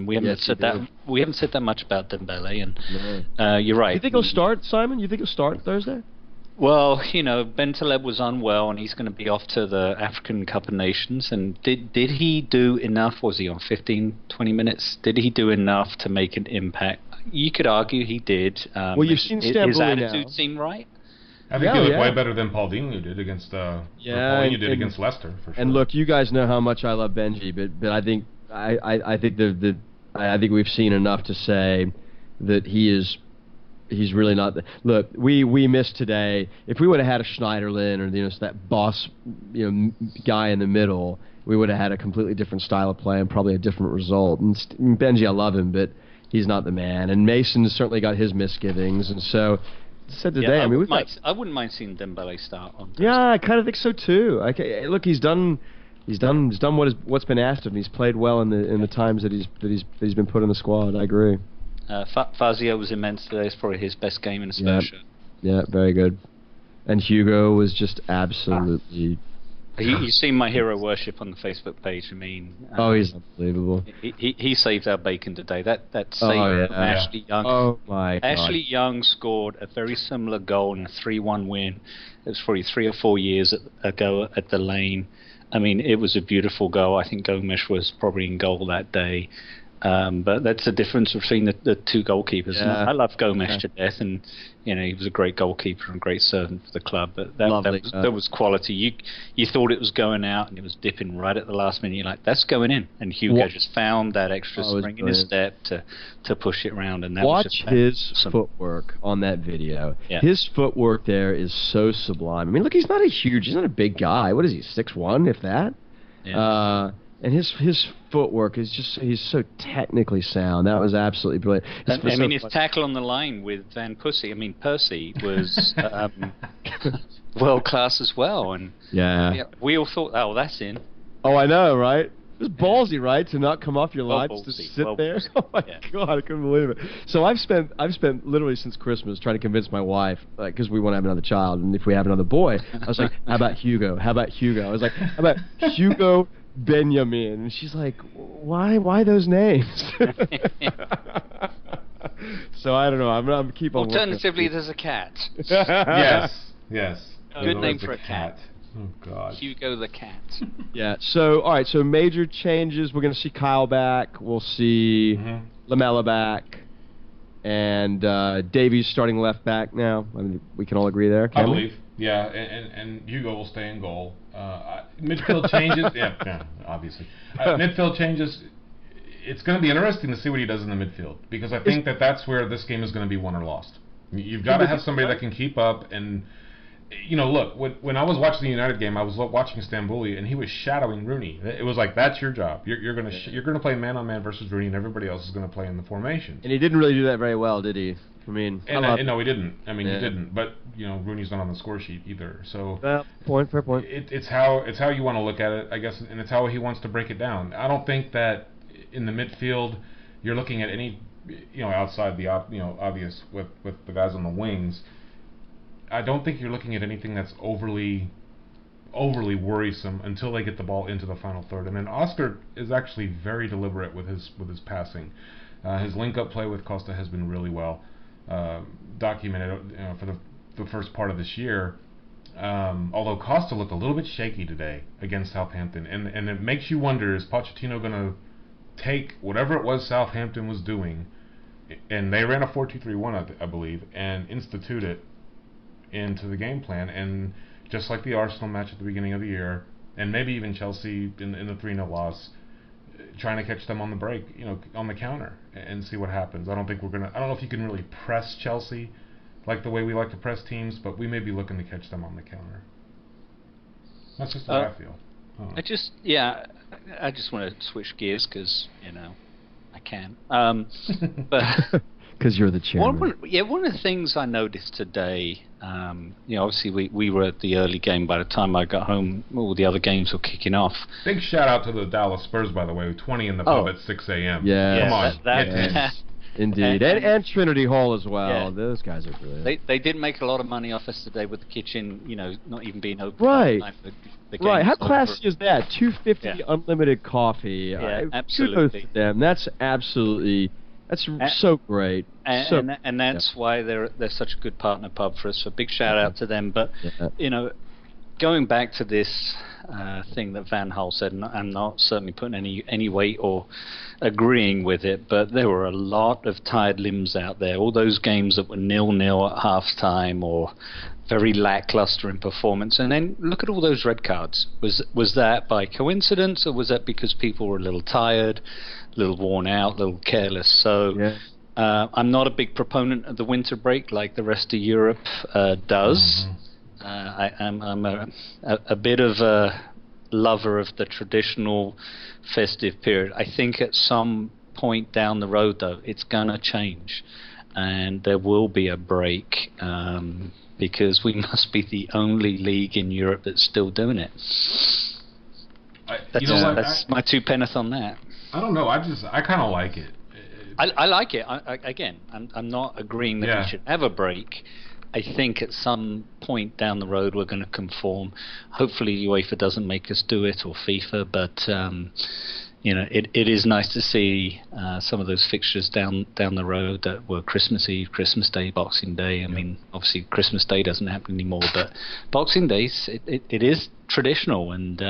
We haven't said that. We haven't said that much about Dembele, and you're right. You think he'll start, Simon? You think he'll start Thursday? Well, Ben Taleb was unwell, and he's going to be off to the African Cup of Nations. And did he do enough? Was he on 15, 20 minutes? Did he do enough to make an impact? You could argue he did. Well, you've seen Stambouli his attitude now. seem right. I think he looked way better than Paul Dinu did against against Leicester. For sure. And look, you guys know how much I love Benji, but I think I think we've seen enough to say that he's really not. Look, we missed today. If we would have had a Schneiderlin or that boss guy in the middle, we would have had a completely different style of play and probably a different result. And Benji, I love him, but he's not the man. And Mason has certainly got his misgivings, and so. Said today, I wouldn't mind seeing Dembele start on Thursday. Yeah, I kind of think so too. Look, he's done what's been asked of him. He's played well in the times that he's been put in the squad. I agree. Fazio was immense today. It's probably his best game in a Spurs shirt. Yeah, very good. And Hugo was just absolutely. You've seen my hero worship on the Facebook page. I mean, he's unbelievable. He saved our bacon today. That save from Ashley Young. Oh my God. Ashley Young scored a very similar goal in a 3-1 win. It was probably 3 or 4 years ago at the Lane. I mean, it was a beautiful goal. I think Gomes was probably in goal that day. But that's the difference between the two goalkeepers. Yeah. I love Gomes to death, and he was a great goalkeeper and great servant for the club. But that was quality. You thought it was going out, and it was dipping right at the last minute. You're like, that's going in, and Hugo just found that extra spring in his step to push it round. And that watch was just his footwork on that video. Yeah. His footwork there is so sublime. I mean, look, he's not a big guy. What is he, 6'1", if that? Yeah. And his footwork is he's so technically sound. That was absolutely brilliant. His tackle on the line with Van Persie. I mean, Percy was world class as well. And we all thought, that's in. Oh, I know, right? It was ballsy, right, to not come off your line, just to sit there. Oh my God, I couldn't believe it. So I've spent literally since Christmas trying to convince my wife, because we want to have another child, and if we have another boy, I was like, how about Hugo? How about Hugo? I was like, how about Hugo Benjamin? And she's like, why those names? So I don't know. I'm keep on. Alternatively, there's a cat. Yes. Good name for a cat. Oh God. Hugo the cat. Yeah. So all right. So major changes. We're going to see Kyle back. We'll see Lamella back, and Davies starting left back now. I mean, we can all agree there. I believe. Yeah, and Hugo will stay in goal. Midfield changes. Yeah, obviously. Midfield changes. It's going to be interesting to see what he does in the midfield, because I think that's where this game is going to be won or lost. You've got to have somebody that can keep up. And look, when I was watching the United game, I was watching Stambouli, and he was shadowing Rooney. It was like, that's your job. You're going to play man on man versus Rooney, and everybody else is going to play in the formation. And he didn't really do that very well, did he? I mean, no, he didn't. I mean, he didn't. But Rooney's not on the score sheet either. So fair point. It's how you want to look at it, I guess, and it's how he wants to break it down. I don't think that in the midfield you're looking at any, outside the obvious with the guys on the wings. I don't think you're looking at anything that's overly worrisome until they get the ball into the final third. And then Oscar is actually very deliberate with his passing. His link-up play with Costa has been really well documented for the first part of this year. Although Costa looked a little bit shaky today against Southampton, and it makes you wonder, is Pochettino going to take whatever it was Southampton was doing, and they ran a 4-2-3-1, I believe, and institute it into the game plan, and just like the Arsenal match at the beginning of the year, and maybe even Chelsea in the 3-0 loss, trying to catch them on the break, on the counter, and see what happens. I don't know if you can really press Chelsea like the way we like to press teams, but we may be looking to catch them on the counter. That's just what I feel. I just want to switch gears because I can. But because you're the chairman. One of the things I noticed today, obviously we were at the early game. By the time I got home, all the other games were kicking off. Big shout out to the Dallas Spurs, by the way, 20 in the pub at 6 a.m. Yeah, come on. Indeed, and Trinity Hall as well. Yeah. Those guys are brilliant. They did make a lot of money off us today with the kitchen, not even being open. Right. The Right. How classy is that? $2.50 unlimited coffee. Yeah, absolutely. Kudos to them. That's absolutely. That's so great. And that's why they're such a good partner pub for us. So big shout out to them. But going back to this thing that Van Hal said, and I'm not certainly putting any weight or agreeing with it, but there were a lot of tired limbs out there. All those games that were 0-0 at halftime or very lackluster in performance, and then look at all those red cards. Was that by coincidence, or was that because people were a little tired, a little worn out, a little careless? So I'm not a big proponent of the winter break like the rest of Europe does. I'm a bit of a lover of the traditional festive period. I think at some point down the road, though, it's going to change, and there will be a break, because we must be the only league in Europe that's still doing it. That's my 2 penneth on that. I don't know. I kind of like it. I like it. I'm not agreeing that we should have a break. I think at some point down the road we're going to conform. Hopefully UEFA doesn't make us do it, or FIFA, but it is nice to see some of those fixtures down the road that were Christmas Eve, Christmas Day, Boxing Day. I mean, obviously Christmas Day doesn't happen anymore, but Boxing Day, it is traditional, and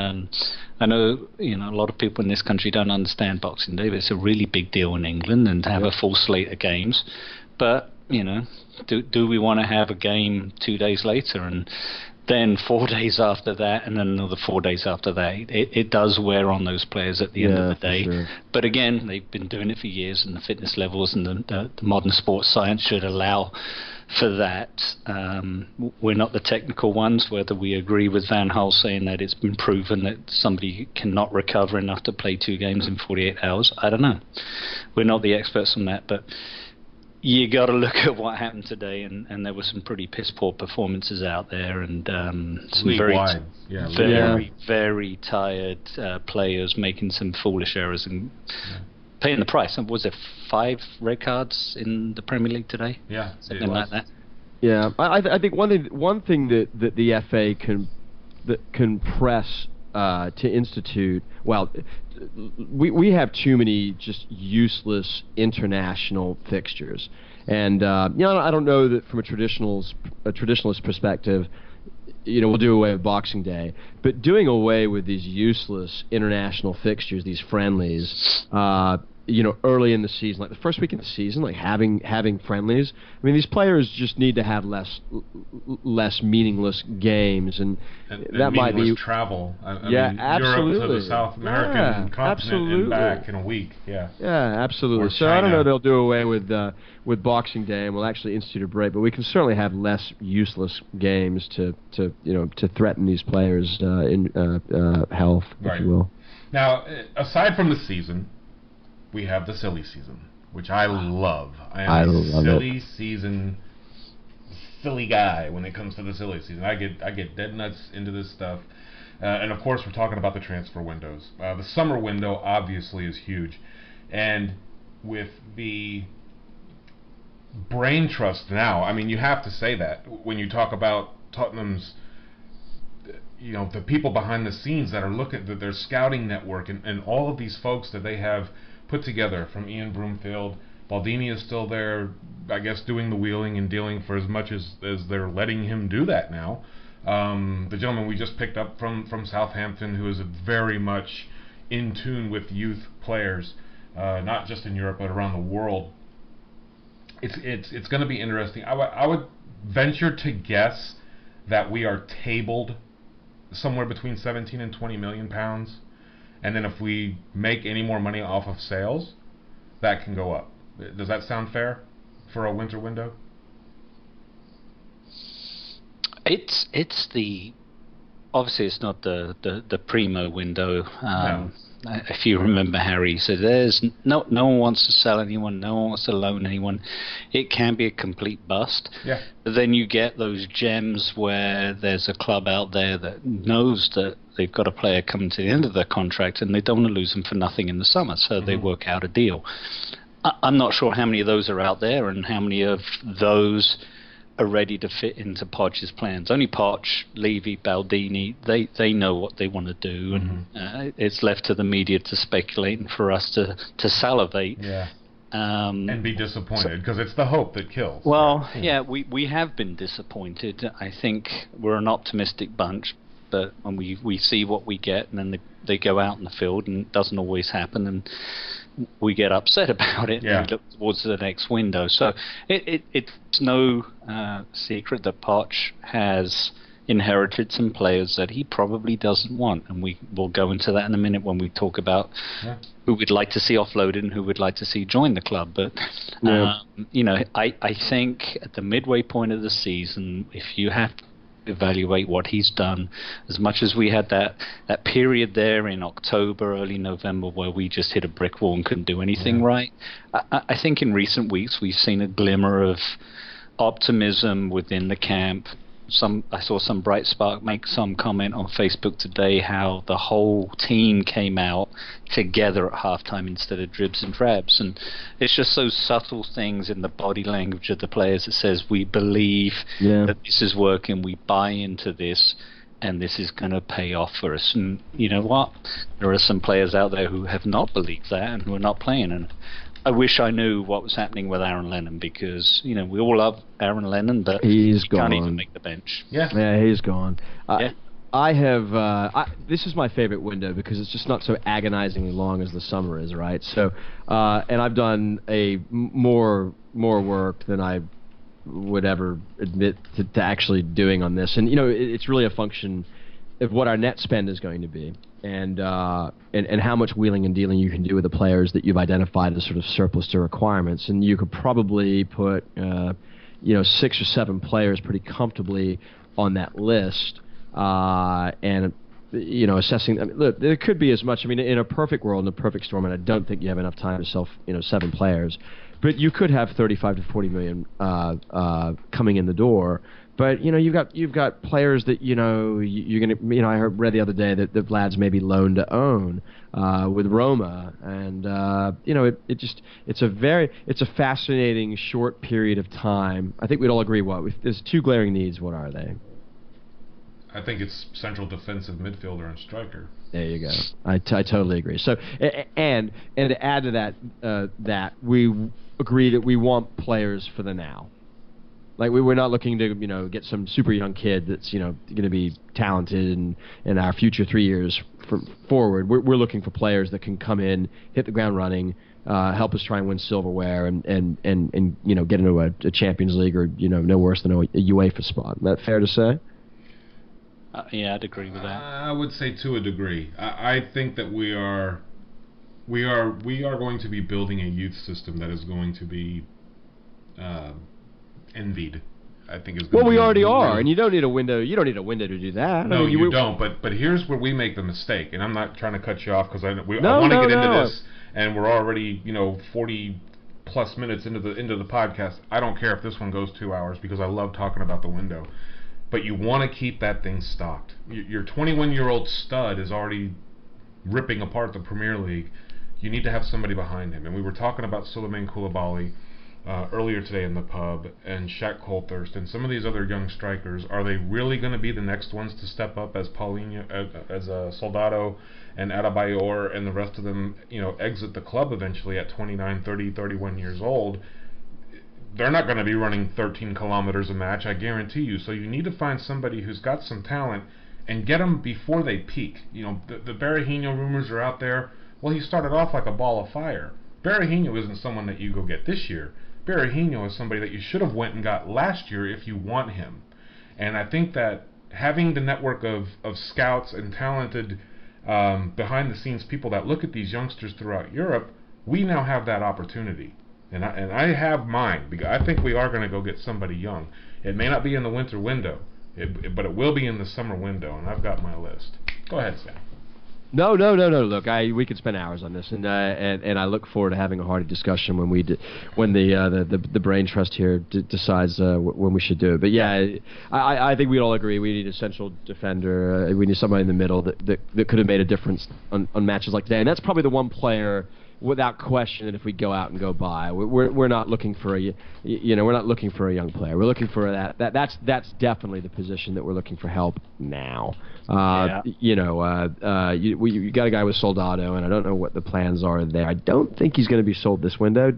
I know a lot of people in this country don't understand Boxing Day, but it's a really big deal in England, and to have a full slate of games. But do we want to have a game 2 days later, and then 4 days after that, and then another 4 days after that? It does wear on those players at the end of the day. Sure. But again, they've been doing it for years, and the fitness levels and the modern sports science should allow for that. We're not the technical ones, whether we agree with Van Hal saying that it's been proven that somebody cannot recover enough to play 2 games in 48 hours. I don't know. We're not the experts on that, but you got to look at what happened today, and there were some pretty piss poor performances out there, and some very tired players making some foolish errors and paying the price. Was there 5 red cards in the Premier League today? Yeah, something like that. Yeah, I think one thing that the FA can press to institute. Well, we have too many just useless international fixtures, and I don't know that from a traditionalist perspective, we'll do away with Boxing Day, but doing away with these useless international fixtures, these friendlies, early in the season, like the first week of the season, like having friendlies. I mean, these players just need to have less meaningless games, and that might be travel. I mean, absolutely. Europe to the South American continent and back in a week. Yeah, absolutely. So I don't know they'll do away with Boxing Day, and we'll actually institute a break, but we can certainly have less useless games to threaten these players' health, if you will. Now, aside from the season, we have the silly season, which I love. I am a silly guy when it comes to the silly season. I get dead nuts into this stuff. And of course, we're talking about the transfer windows. The summer window obviously is huge. And with the brain trust now, I mean, you have to say that when you talk about Tottenham's, the people behind the scenes that are looking at their scouting network and all of these folks that they have put together, from Ian Broomfield. Baldini is still there, I guess, doing the wheeling and dealing for as much as they're letting him do that now. The gentleman we just picked up from Southampton, who is very much in tune with youth players, not just in Europe but around the world. It's going to be interesting. I would venture to guess that we are tabled somewhere between 17 and 20 million pounds. And then if we make any more money off of sales, that can go up. Does that sound fair for a winter window? It's obviously it's not the primo window. No. If you remember, Harry said there's no one wants to sell anyone, no one wants to loan anyone. It can be a complete bust. Yeah. But then you get those gems where there's a club out there that knows that they've got a player coming to the end of their contract and they don't want to lose them for nothing in the summer, so they work out a deal. I'm not sure how many of those are out there and how many of those are ready to fit into Podge's plans. Only Podge, Levy, Baldini, they know what they want to do, and it's left to the media to speculate and for us to salivate. Yeah. And be disappointed, because it's the hope that kills. Well, yeah, we have been disappointed. I think we're an optimistic bunch, but when we see what we get, and then they go out in the field, and it doesn't always happen, and we get upset about it, and we look towards the next window. So it's no secret that Podge has inherited some players that he probably doesn't want, and we will go into that in a minute when we talk about who we'd like to see offloaded and who we'd like to see join the club. But I think at the midway point of the season, if you have to evaluate what he's done, as much as we had that period there in October, early November, where we just hit a brick wall and couldn't do anything right, I think in recent weeks we've seen a glimmer of optimism within the camp. I saw some bright spark make some comment on Facebook today how the whole team came out together at halftime instead of dribs and drabs, and it's just those subtle things in the body language of the players that says we believe that this is working, we buy into this, and this is going to pay off for us. And you know what? There are some players out there who have not believed that and who are not playing, and I wish I knew what was happening with Aaron Lennon, because we all love Aaron Lennon, but he can't even make the bench. Yeah, he's gone. I have this is my favorite window because it's just not so agonizingly long as the summer is, right? So, and I've done more work than I would ever admit to actually doing on this, and it's really a function of what our net spend is going to be, and how much wheeling and dealing you can do with the players that you've identified as sort of surplus to requirements. And you could probably put 6 or 7 players pretty comfortably on that list, and assessing. Look, there could be as much. In a perfect world, in a perfect storm, and I don't think you have enough time to sell 7 players, but you could have 35 to 40 million coming in the door. But you've got players that you're gonna. I read the other day that Vlad's maybe loan to own with Roma, and it's a fascinating short period of time. I think we'd all agree. If there's 2 glaring needs, what are they? I think it's central defensive midfielder and striker. There you go. I totally agree. So and to add to that we agree that we want players for the now. Like we're not looking to get some super young kid that's going to be talented in our future 3 years forward. We're looking for players that can come in, hit the ground running, help us try and win silverware, and get into a Champions League or no worse than a UEFA spot. Is that fair to say? Yeah, I'd agree with that. I would say to a degree. I think that we are going to be building a youth system that is going to be envied. I think is. Well, we already are, and you don't need a window. You don't need a window to do that. No, you don't. But here's where we make the mistake, and I'm not trying to cut you off because I want to get into this, and we're already 40 plus minutes into the podcast. I don't care if this one goes 2 hours because I love talking about the window. But you want to keep that thing stocked. Your 21-year-old stud is already ripping apart the Premier League. You need to have somebody behind him. And we were talking about Souleymane Koulibaly earlier today in the pub, and Shaq Colthurst, and some of these other young strikers. Are they really going to be the next ones to step up as Paulinho, as Soldado, and Adebayor, and the rest of them, exit the club eventually at 29, 30, 31 years old? They're not going to be running 13 kilometers a match, I guarantee you. So you need to find somebody who's got some talent and get them before they peak. The Berahino rumors are out there. Well, he started off like a ball of fire. Berahino isn't someone that you go get this year. Berahino is somebody that you should have went and got last year if you want him. And I think that having the network of scouts and talented behind-the-scenes people that look at these youngsters throughout Europe, we now have that opportunity. And I have mine, because I think we are going to go get somebody young. It may not be in the winter window, but it will be in the summer window, and I've got my list. Go ahead, Sam. No. Look, we could spend hours on this, and I look forward to having a hearty discussion when the brain trust here decides when we should do it. But yeah, I think we'd all agree we need a central defender. We need somebody in the middle that could have made a difference on matches like today, and that's probably the one player without question that if we go out and go buy, we're not looking for we're not looking for a young player. We're looking for that's definitely the position that we're looking for help now. You got a guy with Soldado, and I don't know what the plans are there. I don't think he's going to be sold this window.